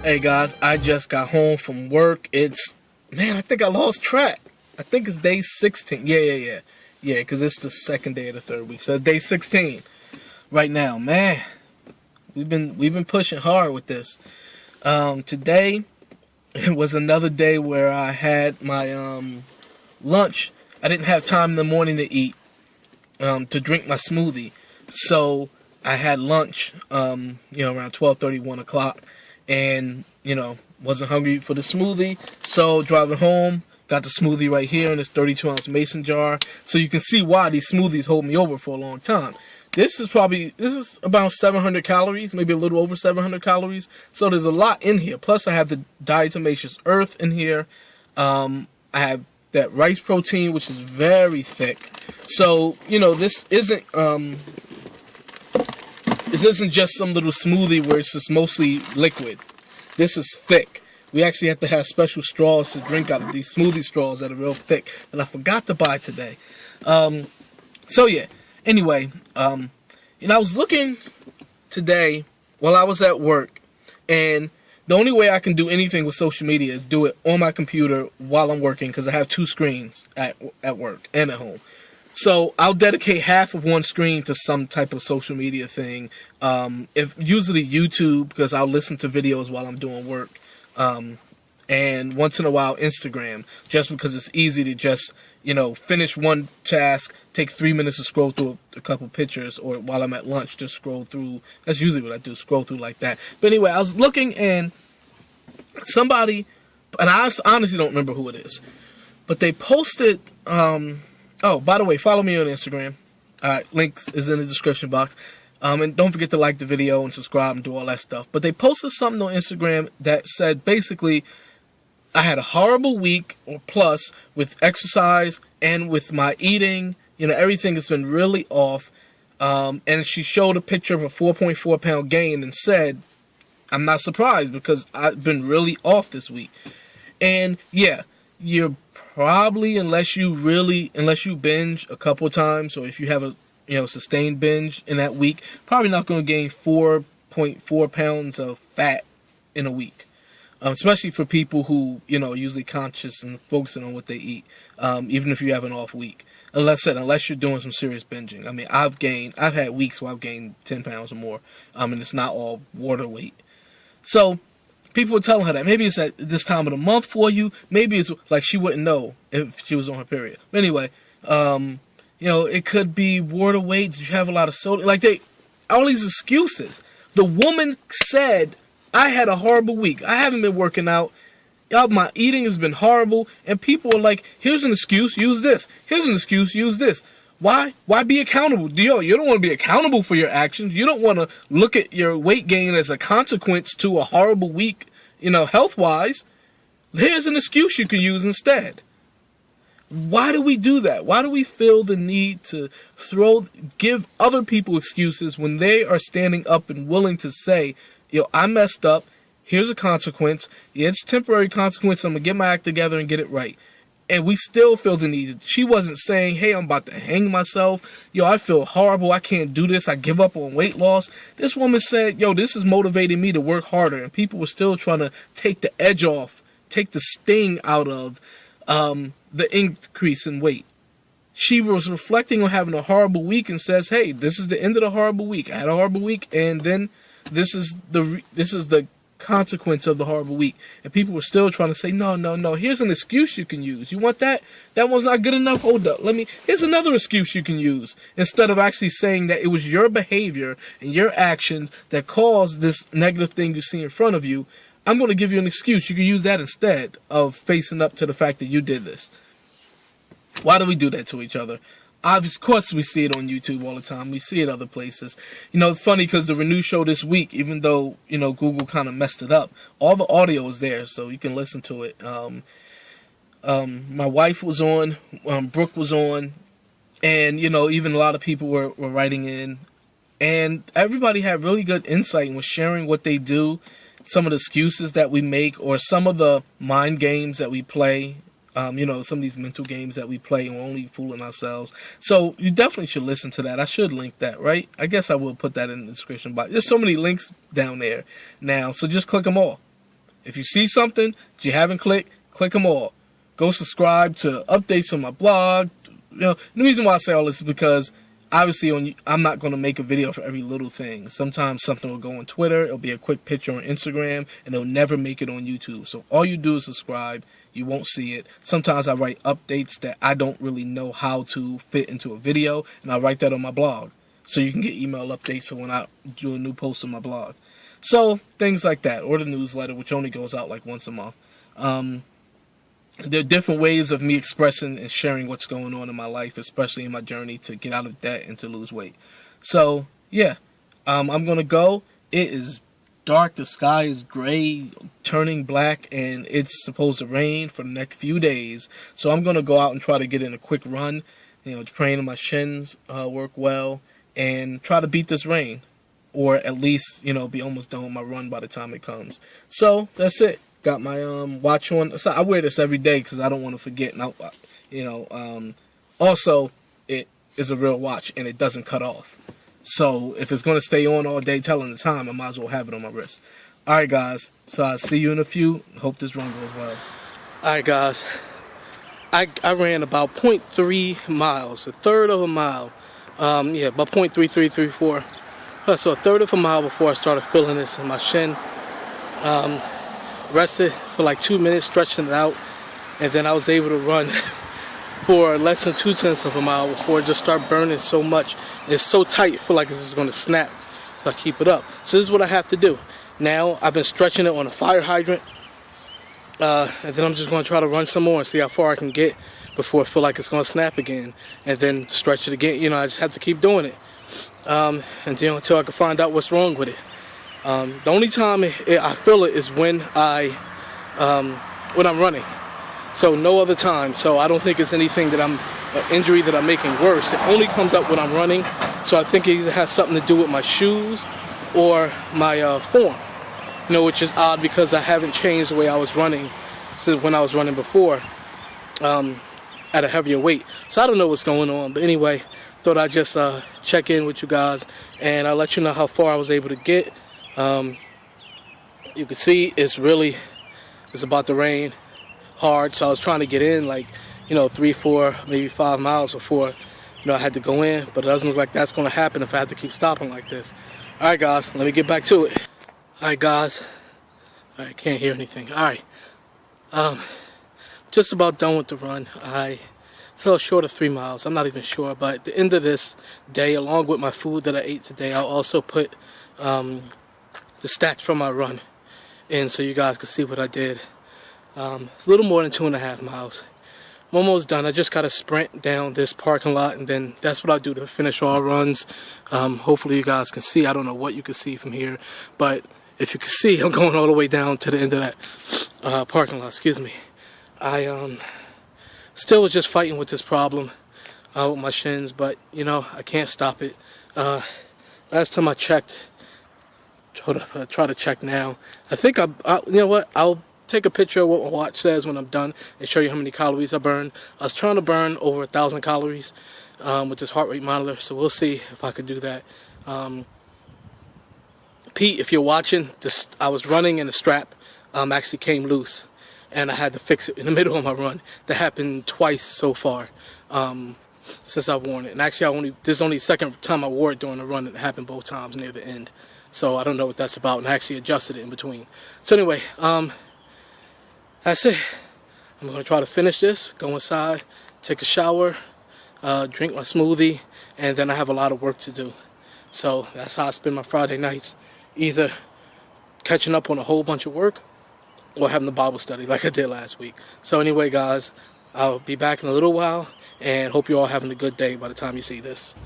Hey guys, I just got home from work. Man, I think I lost track. I think it's day 16. Yeah, because it's the second day of the third week. So it's day 16 right now. Man, we've been pushing hard with this. Today, it was another day where I had my lunch. I didn't have time in the morning to eat, to drink my smoothie. So I had lunch, around 12:30, 1 o'clock. And, wasn't hungry for the smoothie. So driving home, got the smoothie right here in this 32-ounce mason jar. So you can see why these smoothies hold me over for a long time. This is about 700 calories, maybe a little over 700 calories. So there's a lot in here. Plus I have the diatomaceous earth in here. I have that rice protein, which is very thick. So, this isn't just some little smoothie where it's just mostly liquid. This is thick. We actually have to have special straws to drink out of these smoothie straws that are real thick that I forgot to buy today. Anyway, I was looking today while I was at work, and the only way I can do anything with social media is do it on my computer while I'm working, because I have two screens at work and at home. So I'll dedicate half of one screen to some type of social media thing. Usually YouTube, because I'll listen to videos while I'm doing work. And once in a while Instagram, just because it's easy to just, finish one task, take 3 minutes to scroll through a couple pictures, or while I'm at lunch, just scroll through. That's usually what I do, scroll through like that. But anyway, I was looking, and somebody, and I honestly don't remember who it is, but they posted, oh, by the way, follow me on Instagram. Links is in the description box. And don't forget to like the video and subscribe and do all that stuff. But they posted something on Instagram that said, basically, I had a horrible week or plus with exercise and with my eating. Everything has been really off. And she showed a picture of a 4.4 pound gain and said, I'm not surprised because I've been really off this week. And yeah, you're probably, unless you binge a couple of times, or if you have a sustained binge in that week, probably not going to gain 4.4 pounds of fat in a week. Especially for people who, are usually conscious and focusing on what they eat, even if you have an off week. Unless you're doing some serious binging. I mean, I've had weeks where I've gained 10 pounds or more, and it's not all water weight. So people were telling her that maybe it's at this time of the month for you. Maybe it's like she wouldn't know if she was on her period. But anyway, it could be water weight. Did you have a lot of soda? All these excuses. The woman said, I had a horrible week. I haven't been working out. My eating has been horrible. And people are like, here's an excuse, use this. Here's an excuse, use this. Why? Why be accountable? You don't want to be accountable for your actions. You don't want to look at your weight gain as a consequence to a horrible week, health-wise. Here's an excuse you can use instead. Why do we do that? Why do we feel the need to give other people excuses when they are standing up and willing to say, I messed up. Here's a consequence. Yeah, it's a temporary consequence. I'm going to get my act together and get it right. And we still feel the need. She wasn't saying, hey, I'm about to hang myself. I feel horrible. I can't do this. I give up on weight loss. This woman said, this is motivating me to work harder. And people were still trying to take the edge off, take the sting out of the increase in weight. She was reflecting on having a horrible week and says, hey, this is the end of the horrible week. I had a horrible week, and then this is the consequence of the horrible week. And people were still trying to say, no, here's an excuse you can use. You want that? That one's not good enough? Hold up. Here's another excuse you can use. Instead of actually saying that it was your behavior and your actions that caused this negative thing you see in front of you, I'm going to give you an excuse. You can use that instead of facing up to the fact that you did this. Why do we do that to each other? Of course, we see it on YouTube all the time. We see it other places. It's funny because the Renew show this week, even though, Google kind of messed it up, all the audio is there, so you can listen to it. My wife was on, Brooke was on, and, even a lot of people were writing in. And everybody had really good insight and was sharing what they do, some of the excuses that we make, or some of the mind games that we play. Some of these mental games that we play and we're only fooling ourselves. So you definitely should listen to that. I should link that, right? I guess I will put that in the description box. There's so many links down there now, so just click them all. If you see something that you haven't clicked, click them all. Go subscribe to updates on my blog. The reason why I say all this is because obviously I'm not going to make a video for every little thing. Sometimes something will go on Twitter, it'll be a quick picture on Instagram, and it'll never make it on YouTube. So all you do is subscribe. You won't see it. Sometimes I write updates that I don't really know how to fit into a video, and I write that on my blog. So you can get email updates for when I do a new post on my blog. So things like that, or the newsletter, which only goes out like once a month. There are different ways of me expressing and sharing what's going on in my life, especially in my journey to get out of debt and to lose weight. So, yeah, I'm going to go. It is dark. The sky is gray, turning black, and it's supposed to rain for the next few days. So I'm going to go out and try to get in a quick run, praying that my shins work well, and try to beat this rain. Or at least, be almost done with my run by the time it comes. So, that's it. Got my watch on. So I wear this every day because I don't want to forget. Also, it is a real watch and it doesn't cut off. So if it's going to stay on all day telling the time, I might as well have it on my wrist. All right, guys. So I'll see you in a few. Hope this run goes well. All right, guys. I ran about 0.3 miles, a third of a mile. About 0.3334. So a third of a mile before I started feeling this in my shin. Rested for like 2 minutes, stretching it out, and then I was able to run for less than 0.2 of a mile before it just started burning so much. It's so tight, I feel like it's just going to snap if I keep it up. So this is what I have to do. Now I've been stretching it on a fire hydrant, and then I'm just going to try to run some more and see how far I can get before I feel like it's going to snap again, and then stretch it again. I just have to keep doing it until I can find out what's wrong with it. The only time I feel it is when I'm running. So no other time. So I don't think it's anything that an injury that I'm making worse. It only comes up when I'm running. So I think it either has something to do with my shoes or my form. Which is odd because I haven't changed the way I was running since when I was running before at a heavier weight. So I don't know what's going on. But anyway, thought I'd just check in with you guys and I'll let you know how far I was able to get. You can see it's about to rain hard, so I was trying to get in 3, 4, maybe 5 miles before I had to go in, but it doesn't look like that's going to happen if I have to keep stopping like this. Alright guys, let me get back to it. Alright guys, alright, can't hear anything. Alright, just about done with the run. I fell short of 3 miles, I'm not even sure, but at the end of this day, along with my food that I ate today, I'll also put the stats from my run in so you guys can see what I did. It's a little more than 2.5 miles. I'm almost done. I just got to sprint down this parking lot, and then that's what I do to finish all runs. Hopefully you guys can see. I don't know what you can see from here, but if you can see, I'm going all the way down to the end of that parking lot. Excuse me. I still was just fighting with this problem with my shins, but I can't stop it. Last time I checked, try to check now. I think I'll take a picture of what my watch says when I'm done and show you how many calories I burned. I was trying to burn over 1,000 calories with this heart rate monitor, so we'll see if I could do that. Pete, if you're watching, I was running and the strap actually came loose, and I had to fix it in the middle of my run. That happened twice so far since I've worn it, and actually this is only the second time I wore it during the run. It happened both times near the end. So I don't know what that's about, and I actually adjusted it in between. So anyway, that's it. I'm going to try to finish this, go inside, take a shower, drink my smoothie, and then I have a lot of work to do. So that's how I spend my Friday nights, either catching up on a whole bunch of work or having the Bible study like I did last week. So anyway, guys, I'll be back in a little while, and hope you're all having a good day by the time you see this.